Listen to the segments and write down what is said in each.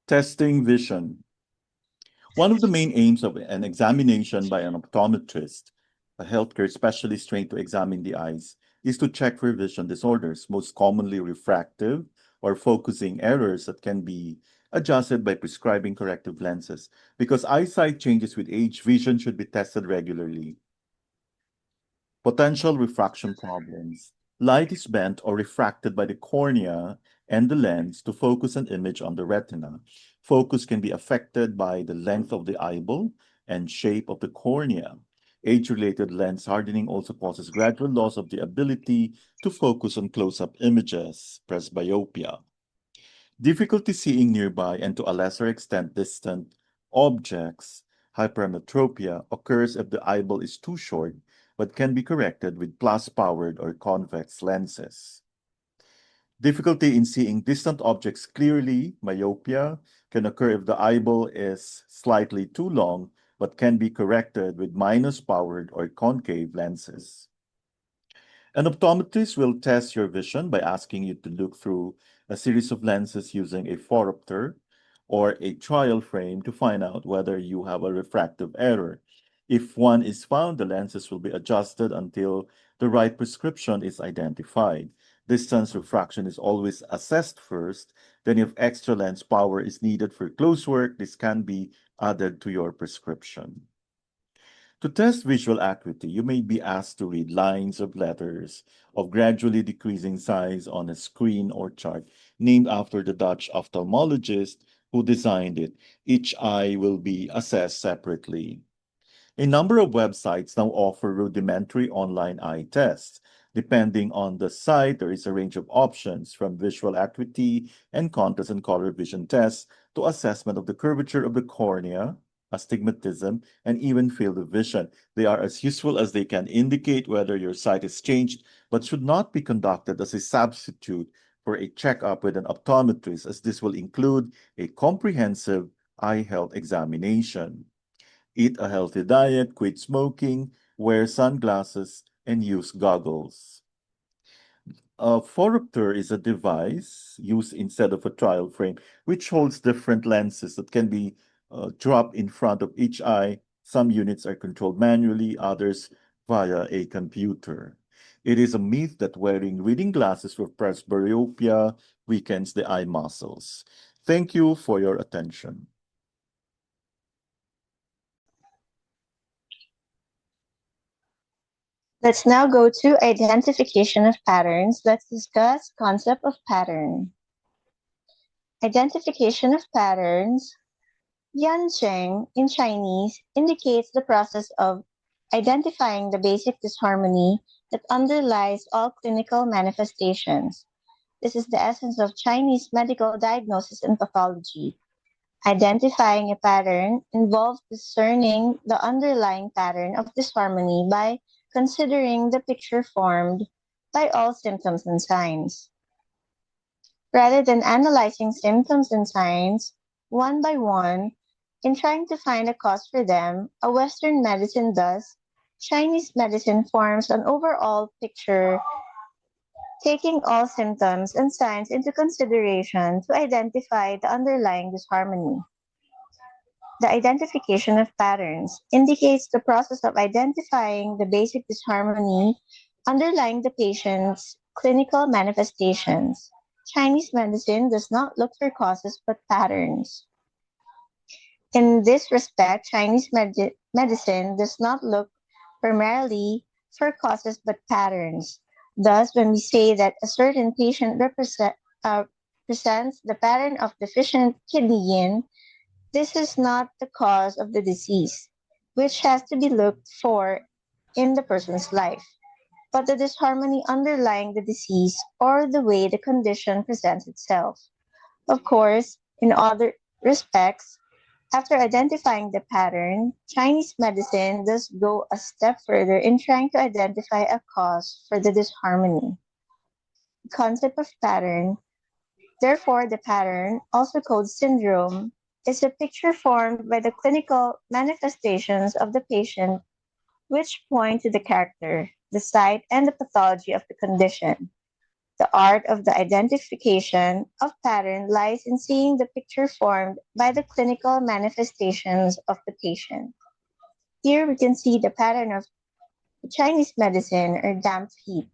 Testing vision. One of the main aims of an examination by an optometrist, a healthcare specialist trained to examine the eyes, is to check for vision disorders, most commonly refractive or focusing errors that can be adjusted by prescribing corrective lenses. Because eyesight changes with age, vision should be tested regularly. Potential refraction problems. Light is bent or refracted by the cornea and the lens to focus an image on the retina. Focus can be affected by the length of the eyeball and shape of the cornea. Age-related lens hardening also causes gradual loss of the ability to focus on close-up images, presbyopia. Difficulty seeing nearby and to a lesser extent distant objects, hypermetropia, occurs if the eyeball is too short but can be corrected with plus-powered or convex lenses. Difficulty in seeing distant objects clearly, myopia, can occur if the eyeball is slightly too long but can be corrected with minus-powered or concave lenses. An optometrist will test your vision by asking you to look through a series of lenses using a phoropter or a trial frame to find out whether you have a refractive error. If one is found, the lenses will be adjusted until the right prescription is identified. Distance refraction is always assessed first, then if extra lens power is needed for close work, this can be added to your prescription. To test visual acuity, you may be asked to read lines of letters of gradually decreasing size on a screen or chart named after the Dutch ophthalmologist who designed it. Each eye will be assessed separately. A number of websites now offer rudimentary online eye tests. Depending on the site, there is a range of options from visual acuity and contrast and color vision tests to assessment of the curvature of the cornea, astigmatism, and even field of vision. They are as useful as they can indicate whether your sight is changed, but should not be conducted as a substitute for a checkup with an optometrist, as this will include a comprehensive eye health examination. Eat a healthy diet, quit smoking, wear sunglasses, and use goggles. A phoropter is a device used instead of a trial frame, which holds different lenses that can be dropped in front of each eye. Some units are controlled manually, others via a computer. It is a myth that wearing reading glasses for presbyopia weakens the eye muscles. Thank you for your attention. Let's now go to identification of patterns. Let's discuss concept of pattern. Identification of patterns, Yanzheng in Chinese, indicates the process of identifying the basic disharmony that underlies all clinical manifestations. This is the essence of Chinese medical diagnosis and pathology. Identifying a pattern involves discerning the underlying pattern of disharmony by considering the picture formed by all symptoms and signs. Rather than analyzing symptoms and signs one by one in trying to find a cause for them, a Western medicine does, Chinese medicine forms an overall picture taking all symptoms and signs into consideration to identify the underlying disharmony. The identification of patterns indicates the process of identifying the basic disharmony underlying the patient's clinical manifestations. Chinese medicine does not look for causes but patterns. In this respect, Chinese medicine does not look primarily for causes but patterns. Thus, when we say that a certain patient presents the pattern of deficient kidney yin, this is not the cause of the disease, which has to be looked for in the person's life, but the disharmony underlying the disease or the way the condition presents itself. Of course, in other respects, after identifying the pattern, Chinese medicine does go a step further in trying to identify a cause for the disharmony. The concept of pattern, therefore, the pattern, also called syndrome, is a picture formed by the clinical manifestations of the patient which point to the character, the site, and the pathology of the condition. The art of the identification of pattern lies in seeing the picture formed by the clinical manifestations of the patient. Here we can see the pattern of Chinese medicine or damp feet.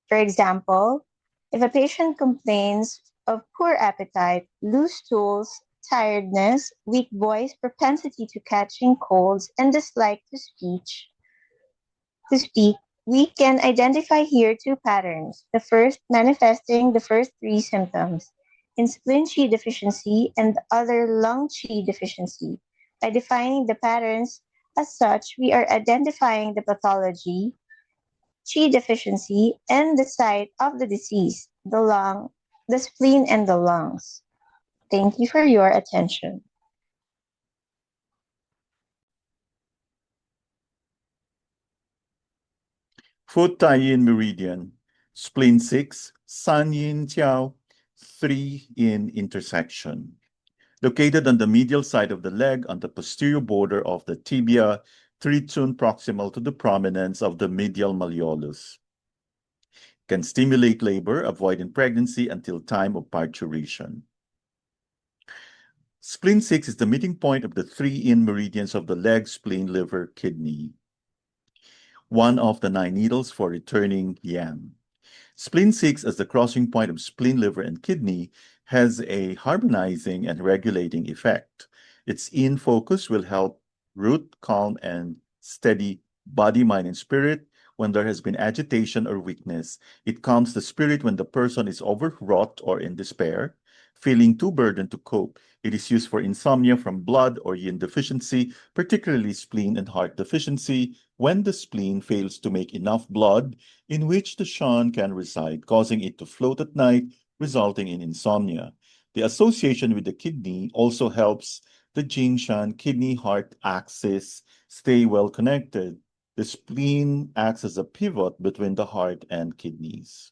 For example, if a patient complains of poor appetite, loose stools, tiredness, weak voice, propensity to catching colds, and dislike to speak, we can identify here two patterns. The first manifesting the first three symptoms in spleen qi deficiency and the other lung qi deficiency. By defining the patterns as such, we are identifying the pathology, qi deficiency, and the site of the disease, the lung, the spleen, and the lungs. Thank you for your attention. Foot tie-in meridian, spleen 6, San Yin Tiao, 3 in intersection. Located on the medial side of the leg on the posterior border of the tibia, 3 tune proximal to the prominence of the medial malleolus. Can stimulate labor, avoiding pregnancy until time of parturition. Spleen 6 is the meeting point of the 3 in meridians of the leg, spleen, liver, kidney. One of the 9 needles for returning yang. Spleen 6 as the crossing point of spleen, liver, and kidney has a harmonizing and regulating effect. Its in focus will help root, calm, and steady body, mind, and spirit when there has been agitation or weakness. It calms the spirit when the person is overwrought or in despair, feeling too burdened to cope. It is used for insomnia from blood or yin deficiency, particularly spleen and heart deficiency, when the spleen fails to make enough blood in which the shan can reside, causing it to float at night, resulting in insomnia. The association with the kidney also helps the Jing-Shan kidney-heart axis stay well connected. The spleen acts as a pivot between the heart and kidneys.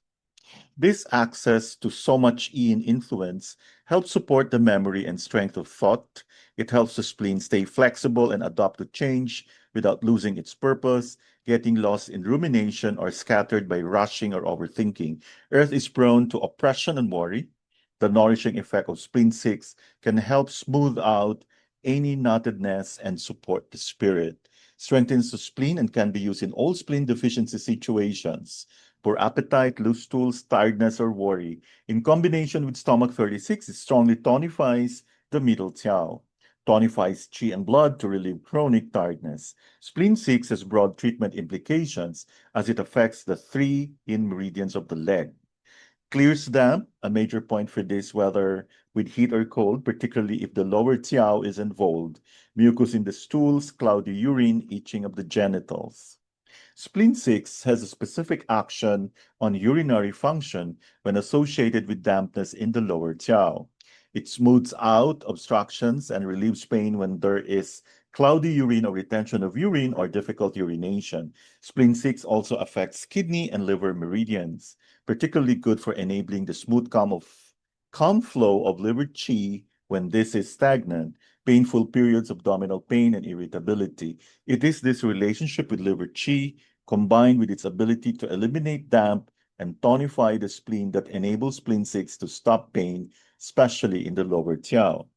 This access to so much yin influence helps support the memory and strength of thought. It helps the spleen stay flexible and adapt to change without losing its purpose, getting lost in rumination, or scattered by rushing or overthinking. Earth is prone to oppression and worry. The nourishing effect of spleen 6 can help smooth out any knottedness and support the spirit. Strengthens the spleen and can be used in all spleen deficiency situations. Poor appetite, loose stools, tiredness, or worry. In combination with stomach 36, it strongly tonifies the middle tiao. Tonifies qi and blood to relieve chronic tiredness. Spleen 6 has broad treatment implications as it affects the 3 in meridians of the leg. Clears damp, a major point for this, whether with heat or cold, particularly if the lower tiao is involved. Mucus in the stools, cloudy urine, itching of the genitals. Spleen 6 has a specific action on urinary function when associated with dampness in the lower tiao. It smooths out obstructions and relieves pain when there is cloudy urine or retention of urine or difficult urination. Spleen 6 also affects kidney and liver meridians, particularly good for enabling the smooth calm flow of liver qi when this is stagnant, painful periods of abdominal pain and irritability. It is this relationship with liver qi combined with its ability to eliminate damp and tonify the spleen that enables spleen 6 to stop pain, especially in the lower tiao.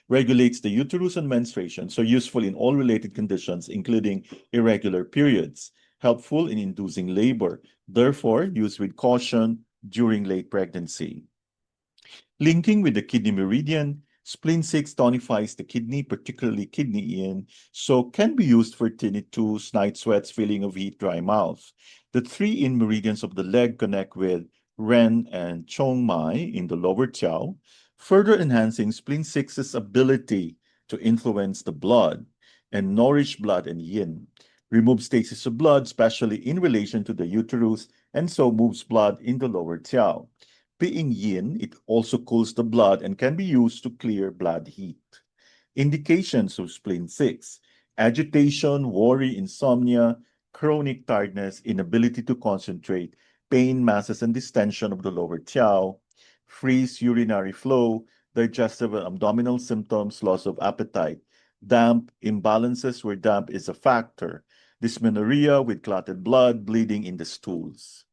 Regulates the uterus and menstruation, so useful in all related conditions, including irregular periods. Helpful in inducing labor, therefore used with caution during late pregnancy. Linking with the kidney meridian, spleen 6 tonifies the kidney, particularly kidney yin, so can be used for tinnitus, night sweats, feeling of heat, dry mouth. The 3 in meridians of the leg connect with Ren and Chong Mai in the lower tiao, further enhancing spleen 6's ability to influence the blood and nourish blood and yin. Remove stasis of blood, especially in relation to the uterus, and so moves blood in the lower tiao. Being yin, it also cools the blood and can be used to clear blood heat. Indications of spleen 6: agitation, worry, insomnia, chronic tiredness, inability to concentrate, pain, masses, and distension of the lower tiao, freeze, urinary flow, digestive and abdominal symptoms, loss of appetite, damp, imbalances where damp is a factor, dysmenorrhea with clotted blood, bleeding in the stools.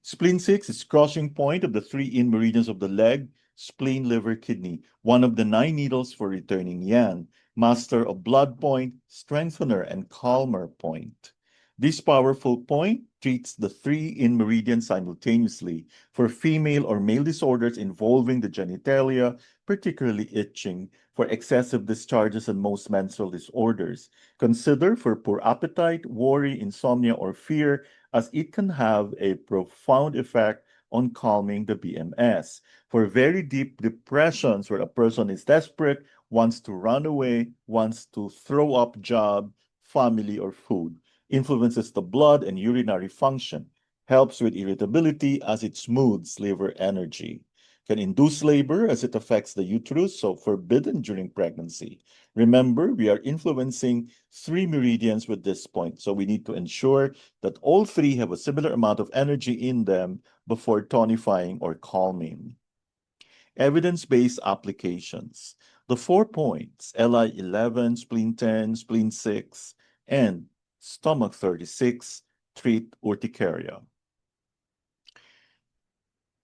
Spleen 6 is crossing point of the three in meridians of the leg, spleen, liver, kidney, one of the 9 needles for returning yang, master of blood point, strengthener, and calmer point. This powerful point treats the three in meridians simultaneously for female or male disorders involving the genitalia, particularly itching, for excessive discharges and most menstrual disorders. Consider for poor appetite, worry, insomnia, or fear, as it can have a profound effect on calming the BMS. For very deep depressions where a person is desperate, wants to run away, wants to throw up job, family, or food, influences the blood and urinary function, helps with irritability as it smooths liver energy, can induce labor as it affects the uterus, so forbidden during pregnancy. Remember, we are influencing three meridians with this point, so we need to ensure that all three have a similar amount of energy in them before tonifying or calming. Evidence-based applications. The 4 points, LI11, spleen 10, spleen 6, and stomach 36, treat urticaria.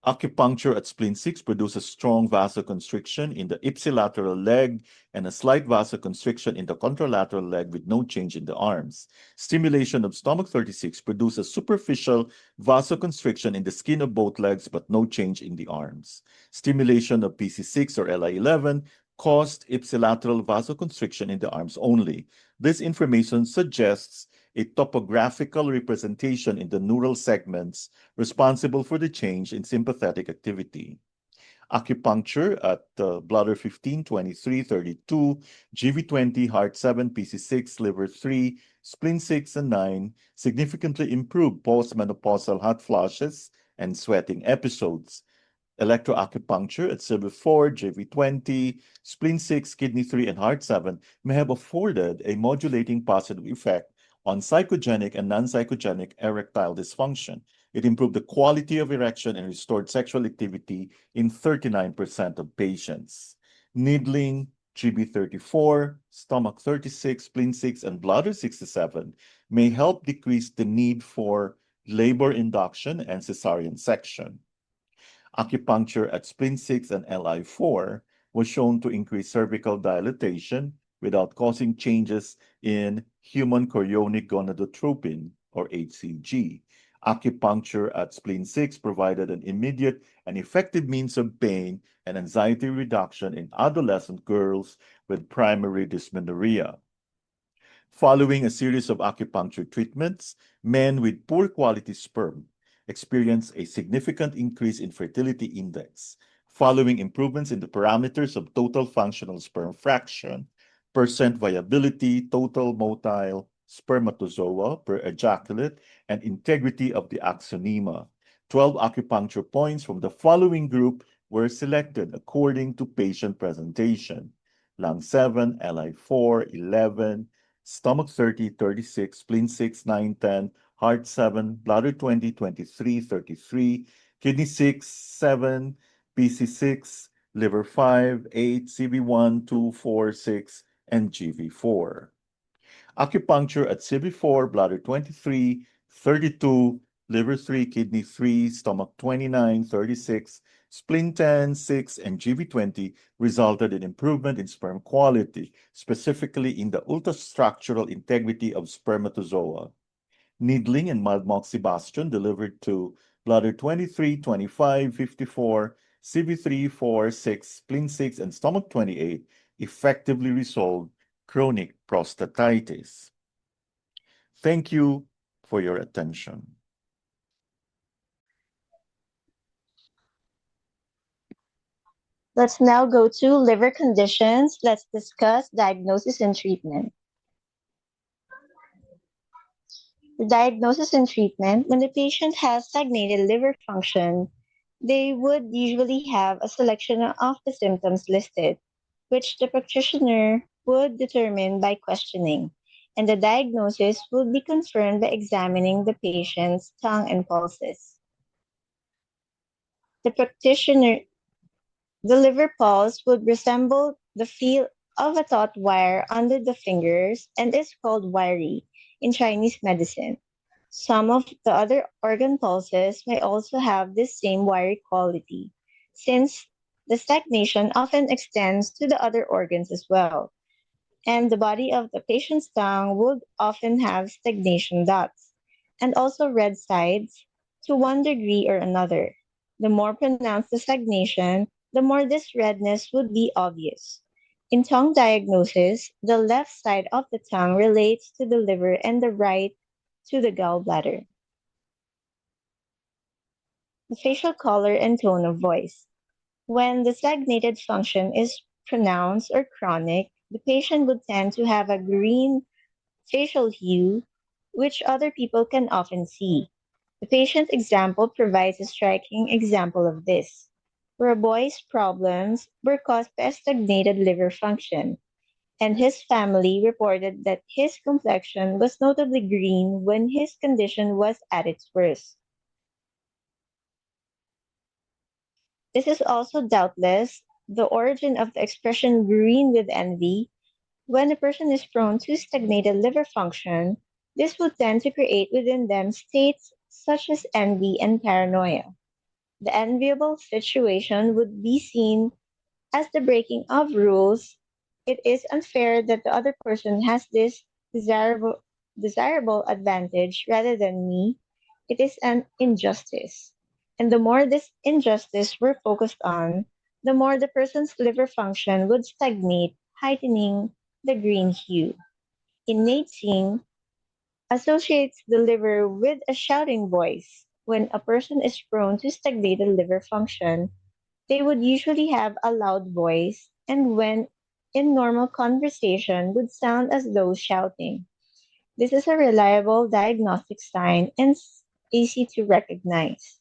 Acupuncture at spleen 6 produces strong vasoconstriction in the ipsilateral leg and a slight vasoconstriction in the contralateral leg with no change in the arms. Stimulation of stomach 36 produces superficial vasoconstriction in the skin of both legs but no change in the arms. Stimulation of PC6 or LI11 caused ipsilateral vasoconstriction in the arms only. This information suggests a topographical representation in the neural segments responsible for the change in sympathetic activity. Acupuncture at bladder 15, 23, 32, GV20, heart 7, PC6, liver 3, spleen 6, and 9 significantly improved postmenopausal hot flashes and sweating episodes. Electroacupuncture at CB4, JV20, spleen 6, kidney 3, and heart 7 may have afforded a modulating positive effect on psychogenic and non-psychogenic erectile dysfunction. It improved the quality of erection and restored sexual activity in 39% of patients. Needling, GB34, stomach 36, spleen 6, and bladder 67 may help decrease the need for labor induction and cesarean section. Acupuncture at spleen 6 and LI4 was shown to increase cervical dilatation without causing changes in human chorionic gonadotropin, or HCG. Acupuncture at spleen 6 provided an immediate and effective means of pain and anxiety reduction in adolescent girls with primary dysmenorrhea. Following a series of acupuncture treatments, men with poor quality sperm experienced a significant increase in fertility index. Following improvements in the parameters of total functional sperm fraction, percent viability, total motile spermatozoa per ejaculate, and integrity of the axonema. 12 acupuncture points from the following group were selected according to patient presentation. Lung 7, LI4, 11, stomach 30, 36, spleen 6, 9, 10, heart 7, bladder 20, 23, 33, kidney 6, 7, PC6, liver 5, 8, CB1, 2, 4, 6, and GV4. Acupuncture at CB4, bladder 23, 32, liver 3, kidney 3, stomach 29, 36, spleen 10, 6, and GV20 resulted in improvement in sperm quality, specifically in the ultrastructural integrity of spermatozoa. Needling and mild moxibustion delivered to bladder 23, 25, 54, CV3, 4, 6, spleen 6, and stomach 28 effectively resolved chronic prostatitis. Thank you for your attention. Let's now go to liver conditions. Let's discuss diagnosis and treatment. The diagnosis and treatment, when the patient has stagnated liver function, they would usually have a selection of the symptoms listed, which the practitioner would determine by questioning, and the diagnosis would be confirmed by examining the patient's tongue and pulses. The practitioner, the liver pulse would resemble the feel of a taut wire under the fingers and is called wiry in Chinese medicine. Some of the other organ pulses may also have this same wiry quality, since the stagnation often extends to the other organs as well, and the body of the patient's tongue would often have stagnation dots and also red sides to one degree or another. The more pronounced the stagnation, the more this redness would be obvious. In tongue diagnosis, the left side of the tongue relates to the liver and the right to the gallbladder. The facial color and tone of voice. When the stagnated function is pronounced or chronic, the patient would tend to have a green facial hue, which other people can often see. The patient's example provides a striking example of this, where a boy's problems were caused by a stagnated liver function, and his family reported that his complexion was notably green when his condition was at its worst. This is also doubtless the origin of the expression green with envy. When a person is prone to stagnated liver function, this would tend to create within them states such as envy and paranoia. The enviable situation would be seen as the breaking of rules. It is unfair that the other person has this desirable, desirable advantage rather than me. It is an injustice. And the more this injustice were focused on, the more the person's liver function would stagnate, heightening the green hue. Innate seeing associates the liver with a shouting voice. When a person is prone to stagnated liver function, they would usually have a loud voice, and when in normal conversation would sound as though shouting. This is a reliable diagnostic sign and easy to recognize.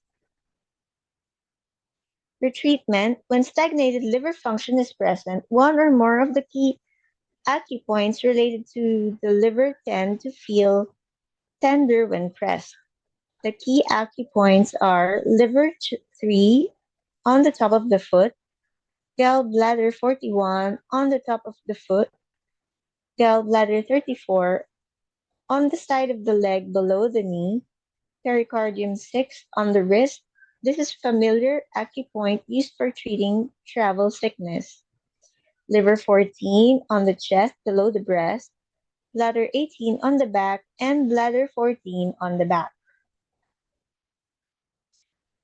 For treatment, when stagnated liver function is present, one or more of the key acupoints related to the liver tend to feel tender when pressed. The key acupoints are liver 3 on the top of the foot, gallbladder 41 on the top of the foot, gallbladder 34 on the side of the leg below the knee, pericardium 6 on the wrist. This is familiar acupoint used for treating travel sickness. Liver 14 on the chest below the breast, bladder 18 on the back, and bladder 14 on the back.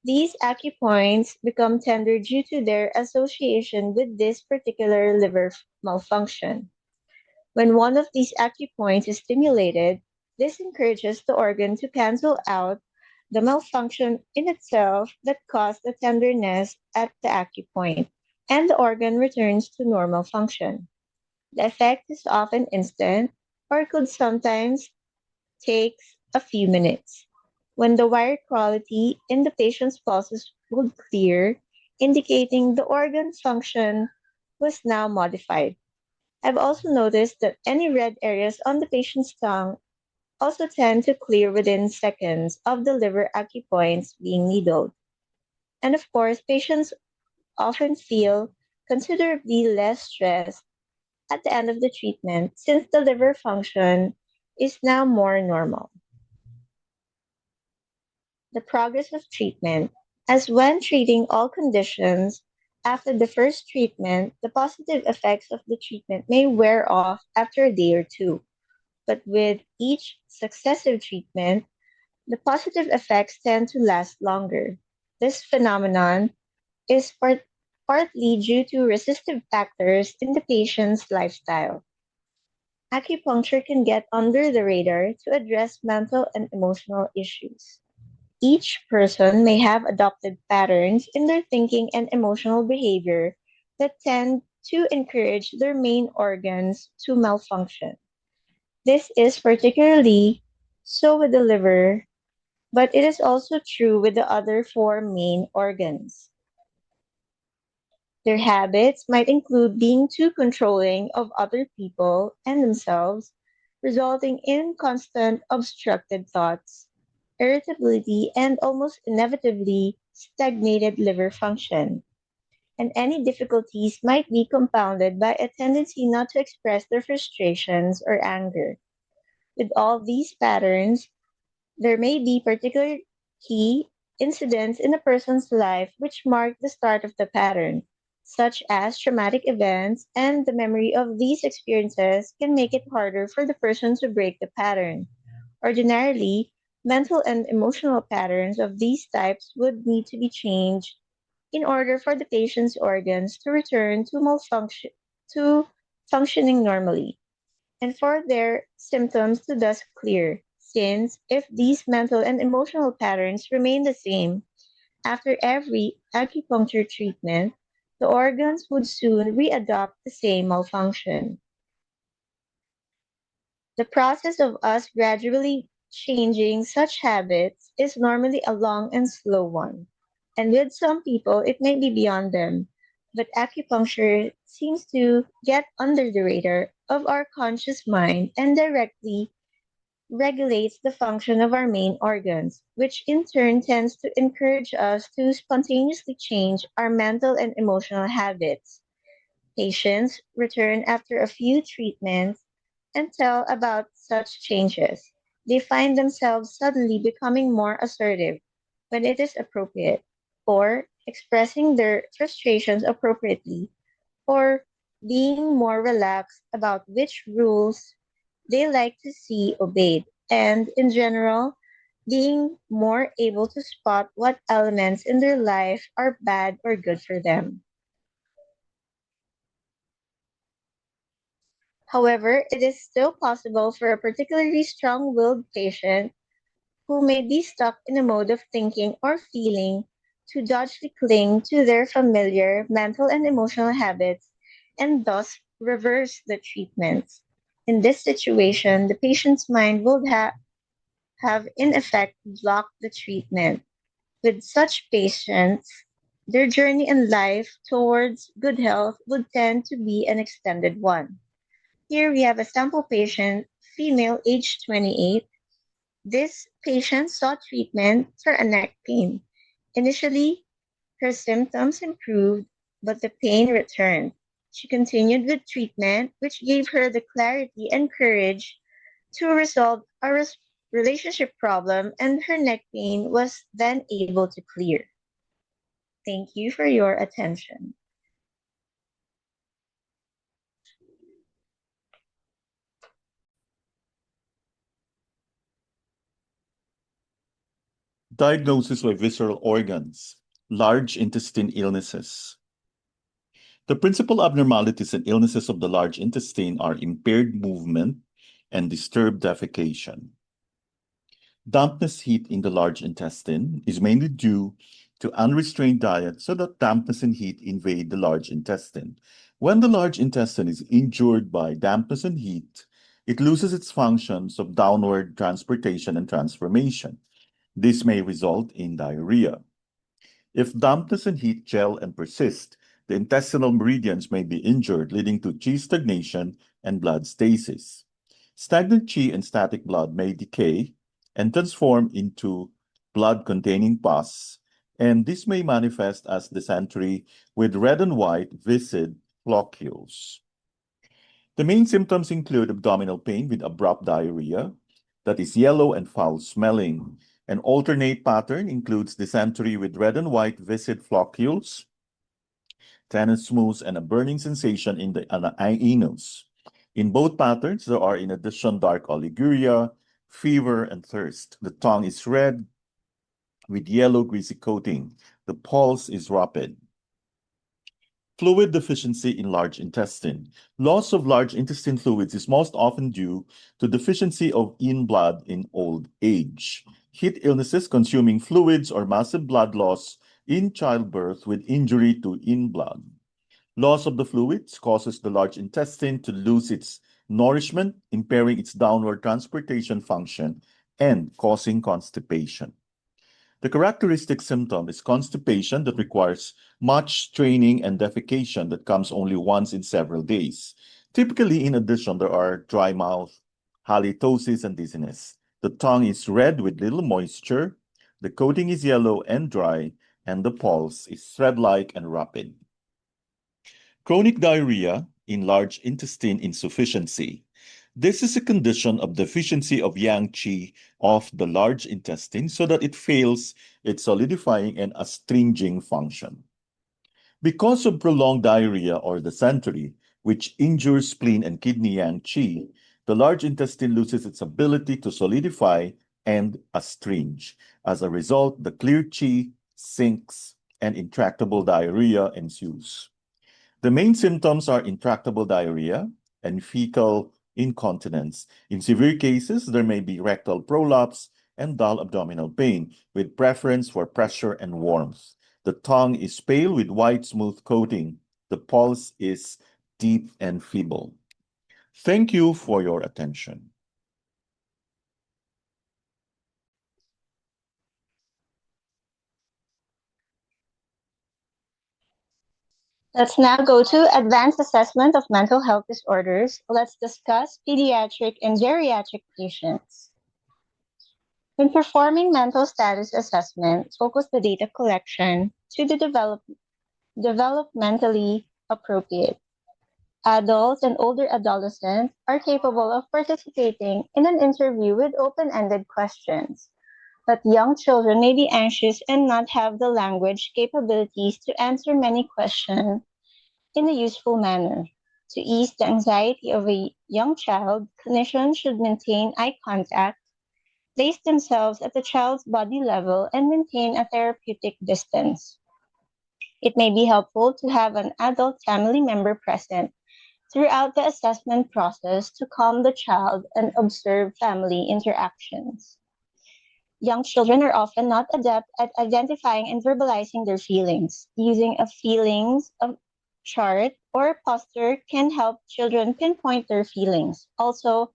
These acupoints become tender due to their association with this particular liver malfunction. When one of these acupoints is stimulated, this encourages the organ to cancel out the malfunction in itself that caused the tenderness at the acupoint, and the organ returns to normal function. The effect is often instant or could sometimes take a few minutes. When the wire quality in the patient's pulses would clear, indicating the organ function was now modified. I've also noticed that any red areas on the patient's tongue also tend to clear within seconds of the liver acupoints being needled. And of course, patients often feel considerably less stressed at the end of the treatment since the liver function is now more normal. The progress of treatment. As when treating all conditions, after the first treatment, the positive effects of the treatment may wear off after a day or two. But with each successive treatment, the positive effects tend to last longer. This phenomenon is partly due to resistive factors in the patient's lifestyle. Acupuncture can get under the radar to address mental and emotional issues. Each person may have adopted patterns in their thinking and emotional behavior that tend to encourage their main organs to malfunction. This is particularly so with the liver, but it is also true with the other four main organs. Their habits might include being too controlling of other people and themselves, resulting in constant obstructed thoughts, irritability, and almost inevitably stagnated liver function. And any difficulties might be compounded by a tendency not to express their frustrations or anger. With all these patterns, There may be particular key incidents in a person's life which mark the start of the pattern, such as traumatic events, and the memory of these experiences can make it harder for the person to break the pattern. Ordinarily, mental and emotional patterns of these types would need to be changed in order for the patient's organs to return to functioning normally and for their symptoms to thus clear, since if these mental and emotional patterns remain the same after every acupuncture treatment, the organs would soon readopt the same malfunction. The process of us gradually changing such habits is normally a long and slow one, and with some people it may be beyond them. But acupuncture seems to get under the radar of our conscious mind and directly regulates the function of our main organs, which in turn tends to encourage us to spontaneously change our mental and emotional habits. Patients return after a few treatments and tell about such changes. They find themselves suddenly becoming more assertive when it is appropriate, or expressing their frustrations appropriately, or being more relaxed about which rules they like to see obeyed, and in general, being more able to spot what elements in their life are bad or good for them. However, it is still possible for a particularly strong willed patient who may be stuck in a mode of thinking or feeling to dodgily cling to their familiar mental and emotional habits and thus reverse the treatments. In this situation, the patient's mind will have in effect blocked the treatment. With such patients, their journey in life towards good health would tend to be an extended one. Here we have a sample patient, female, age 28. This patient sought treatment for a neck pain. Initially, her symptoms improved, but the pain returned. She continued with treatment, which gave her the clarity and courage to resolve a relationship problem, and her neck pain was then able to clear. Thank you for your attention. Diagnosis by visceral organs, large intestine illnesses. The principal abnormalities and illnesses of the large intestine are impaired movement and disturbed defecation. Dampness heat in the large intestine is mainly due to unrestrained diet so that dampness and heat invade the large intestine. When the large intestine is injured by dampness and heat, it loses its functions of downward transportation and transformation. This may result in diarrhea. If dampness and heat gel and persist, the intestinal meridians may be injured, leading to chi stagnation and blood stasis. Stagnant chi and static blood may decay and transform into blood-containing pus, and this may manifest as dysentery with red and white viscid flocules. The main symptoms include abdominal pain with abrupt diarrhea that is yellow and foul smelling. An alternate pattern includes dysentery with red and white viscid flocules, tenesmus, and a burning sensation in the anus. In both patterns, there are in addition dark oliguria, fever, and thirst. The tongue is red with yellow greasy coating. The pulse is rapid. Fluid deficiency in large intestine. Loss of large intestine fluids is most often due to deficiency of in blood in old age. Heat illnesses consuming fluids or massive blood loss in childbirth with injury to in blood. Loss of the fluids causes the large intestine to lose its nourishment, impairing its downward transportation function and causing constipation. The characteristic symptom is constipation that requires much straining and defecation that comes only once in several days. Typically, in addition, there are dry mouth, halitosis, and dizziness. The tongue is red with little moisture, the coating is yellow and dry, and the pulse is thread-like and rapid. Chronic diarrhea in large intestine insufficiency. This is a condition of deficiency of yang qi of the large intestine so that it fails its solidifying and astringing function. Because of prolonged diarrhea or dysentery, which injures spleen and kidney yang qi, the large intestine loses its ability to solidify and astringe. As a result, the clear qi sinks and intractable diarrhea ensues. The main symptoms are intractable diarrhea and fecal incontinence. In severe cases, there may be rectal prolapse and dull abdominal pain, with preference for pressure and warmth. The tongue is pale with white smooth coating. The pulse is deep and feeble. Thank you for your attention. Let's now go to advanced assessment of mental health disorders. Let's discuss pediatric and geriatric patients. When performing mental status assessment, focus the data collection to the developmentally appropriate. Adults and older adolescents are capable of participating in an interview with open-ended questions, but young children may be anxious and not have the language capabilities to answer many questions in a useful manner. To ease the anxiety of a young child, clinicians should maintain eye contact, place themselves at the child's body level, and maintain a therapeutic distance. It may be helpful to have an adult family member present throughout the assessment process to calm the child and observe family interactions. Young children are often not adept at identifying and verbalizing their feelings. Using a feelings of chart or poster can help children pinpoint their feelings. Also,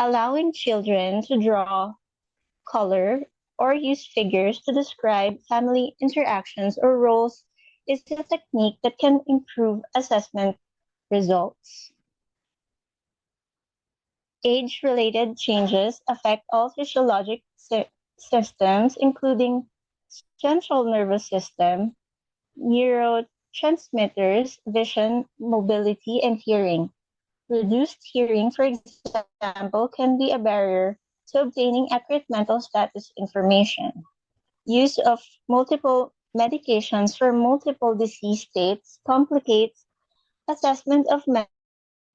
allowing children to draw, color, or use figures to describe family interactions or roles is a technique that can improve assessment results. Age-related changes affect all physiologic systems, including central nervous system, neurotransmitters, vision, mobility, and hearing. Reduced hearing, for example, can be a barrier to obtaining accurate mental status information. Use of multiple medications for multiple disease states complicates assessment of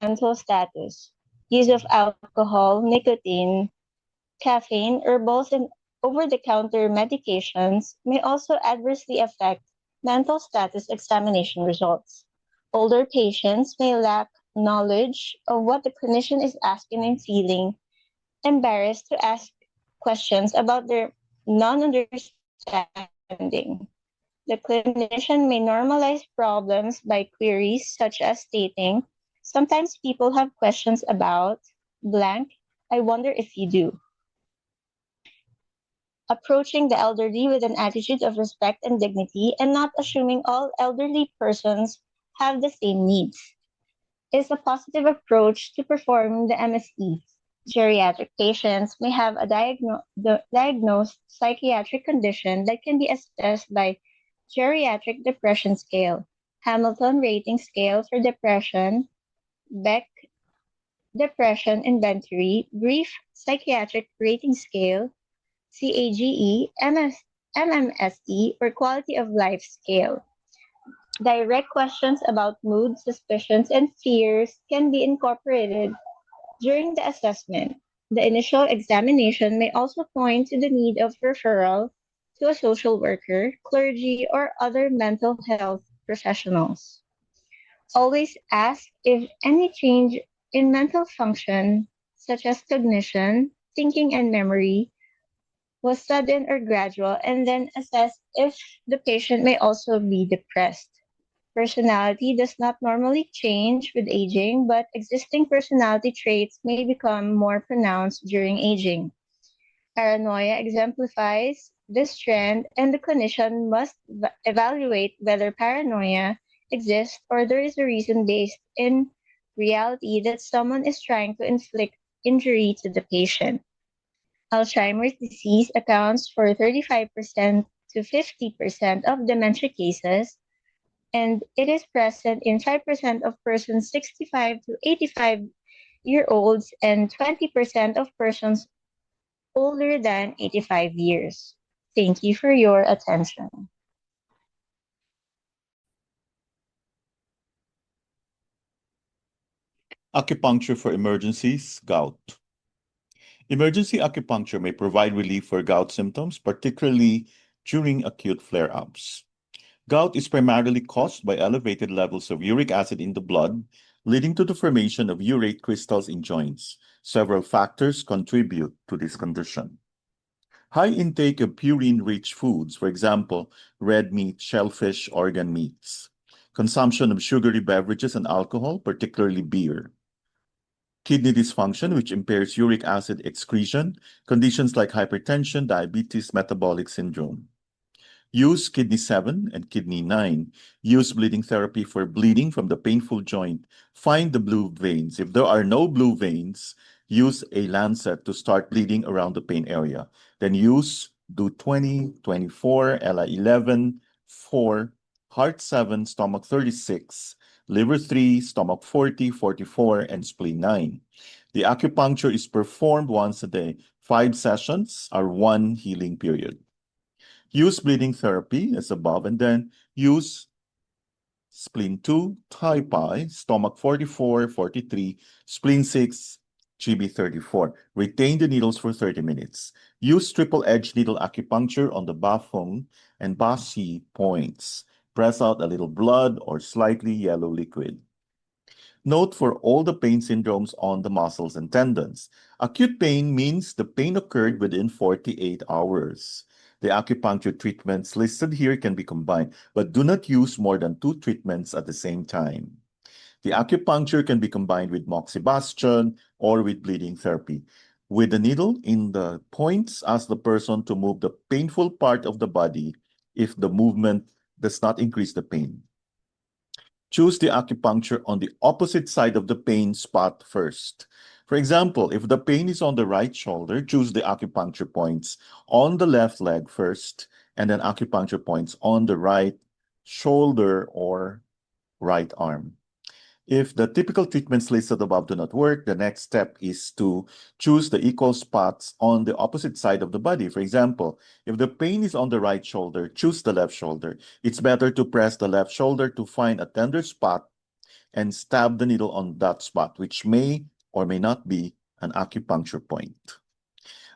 mental status. Use of alcohol, nicotine, caffeine, herbals, and over-the-counter medications may also adversely affect mental status examination results. Older patients may lack knowledge of what the clinician is asking and feeling embarrassed to ask questions about their non-understanding. The clinician may normalize problems by queries such as stating, sometimes people have questions about blank. I wonder if you do. Approaching the elderly with an attitude of respect and dignity and not assuming all elderly persons have the same needs is a positive approach to performing the MSE. Geriatric patients may have a diagnosed psychiatric condition that can be assessed by Geriatric Depression Scale, Hamilton Rating Scale for Depression, Beck Depression Inventory, Brief Psychiatric Rating Scale, CAGE, MMSE, or Quality of Life Scale. Direct questions about mood, suspicions, and fears can be incorporated during the assessment. The initial examination may also point to the need of referral to a social worker, clergy, or other mental health professionals. Always ask if any change in mental function, such as cognition, thinking, and memory, was sudden or gradual, and then assess if the patient may also be depressed. Personality does not normally change with aging, but existing personality traits may become more pronounced during aging. Paranoia exemplifies this trend, and the clinician must evaluate whether paranoia exists or there is a reason based in reality that someone is trying to inflict injury to the patient. Alzheimer's disease accounts for 35% to 50% of dementia cases, and it is present in 5% of persons 65 to 85 year olds and 20% of persons older than 85 years. Thank you for your attention. Acupuncture for emergencies, gout. Emergency acupuncture may provide relief for gout symptoms, particularly during acute flare-ups. Gout is primarily caused by elevated levels of uric acid in the blood, leading to the formation of urate crystals in joints. Several factors contribute to this condition. High intake of purine-rich foods, for example, red meat, shellfish, organ meats. Consumption of sugary beverages and alcohol, particularly beer. Kidney dysfunction, which impairs uric acid excretion, conditions like hypertension, diabetes, metabolic syndrome. Use kidney 7 and kidney 9. Use bleeding therapy for bleeding from the painful joint. Find the blue veins. If there are no blue veins, use a lancet to start bleeding around the pain area. Then use do 20, 24, LI 11, 4, heart 7, stomach 36, liver 3, stomach 40, 44, and spleen 9. The acupuncture is performed once a day. 5 sessions are one healing period. Use bleeding therapy as above, and then use spleen 2, type I, stomach 44, 43, spleen 6, GB 34. Retain the needles for 30 minutes. Use triple-edged needle acupuncture on the Bafeng and Basi points. Press out a little blood or slightly yellow liquid. Note for all the pain syndromes on the muscles and tendons. Acute pain means the pain occurred within 48 hours. The acupuncture treatments listed here can be combined, but do not use more than 2 treatments at the same time. The acupuncture can be combined with moxibustion or with bleeding therapy. With the needle in the points, ask the person to move the painful part of the body if the movement does not increase the pain. Choose the acupuncture on the opposite side of the pain spot first. For example, if the pain is on the right shoulder, choose the acupuncture points on the left leg first, and then acupuncture points on the right shoulder or right arm. If the typical treatments listed above do not work, the next step is to choose the equal spots on the opposite side of the body. For example, if the pain is on the right shoulder, choose the left shoulder. It's better to press the left shoulder to find a tender spot and stab the needle on that spot, which may or may not be an acupuncture point.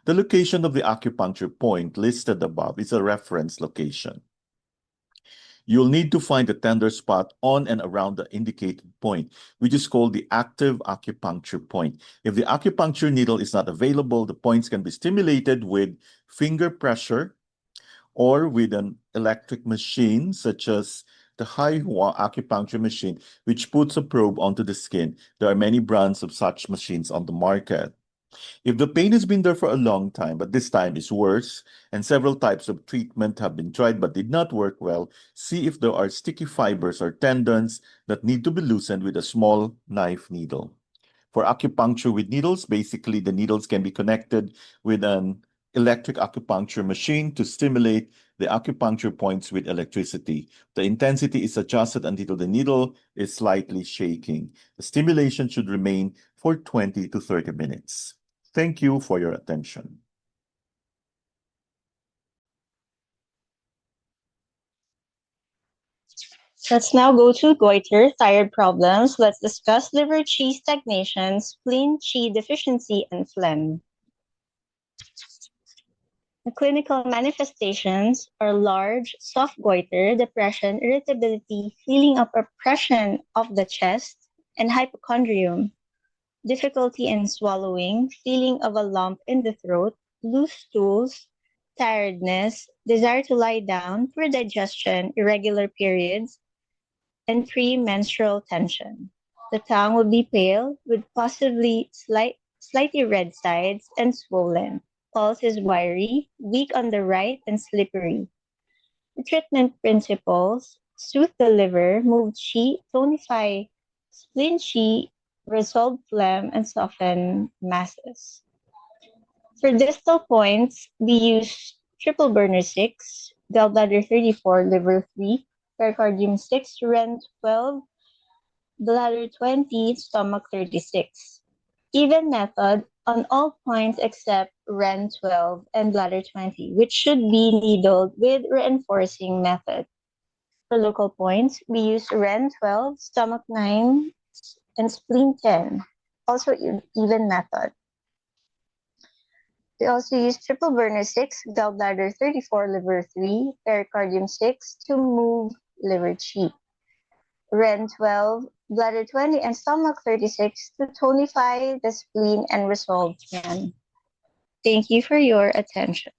The location of the acupuncture point listed above is a reference location. You'll need to find the tender spot on and around the indicated point, which is called the active acupuncture point. If the acupuncture needle is not available, the points can be stimulated with finger pressure or with an electric machine, such as the Haihua acupuncture machine, which puts a probe onto the skin. There are many brands of such machines on the market. If the pain has been there for a long time, but this time is worse, and several types of treatment have been tried but did not work well, see if there are sticky fibers or tendons that need to be loosened with a small knife needle. For acupuncture with needles, basically the needles can be connected with an electric acupuncture machine to stimulate the acupuncture points with electricity. The intensity is adjusted until the needle is slightly shaking. The stimulation should remain for 20 to 30 minutes. Thank you for your attention. Let's now go to goiter, thyroid problems. Let's discuss liver qi stagnation, spleen qi deficiency, and phlegm. The clinical manifestations are large, soft goiter, depression, irritability, feeling of oppression of the chest, and hypochondrium, difficulty in swallowing, feeling of a lump in the throat, loose stools, tiredness, desire to lie down, poor digestion, irregular periods, and premenstrual tension. The tongue will be pale with possibly slightly red sides and swollen. Pulse is wiry, weak on the right, and slippery. The treatment principles: soothe the liver, move qi, tonify spleen qi, resolve phlegm, and soften masses. For distal points, we use triple burner 6, gallbladder 34, liver 3, pericardium 6, ren 12, bladder 20, stomach 36. Even method on all points except REN 12 and bladder 20, which should be needled with reinforcing method. For local points, we use REN 12, stomach 9, and spleen 10, also even method. We also use triple burner 6, gallbladder 34, liver 3, pericardium 6 to move liver chi. REN 12, bladder 20, and stomach 36 to tonify the spleen and resolve can. Thank you for your attention.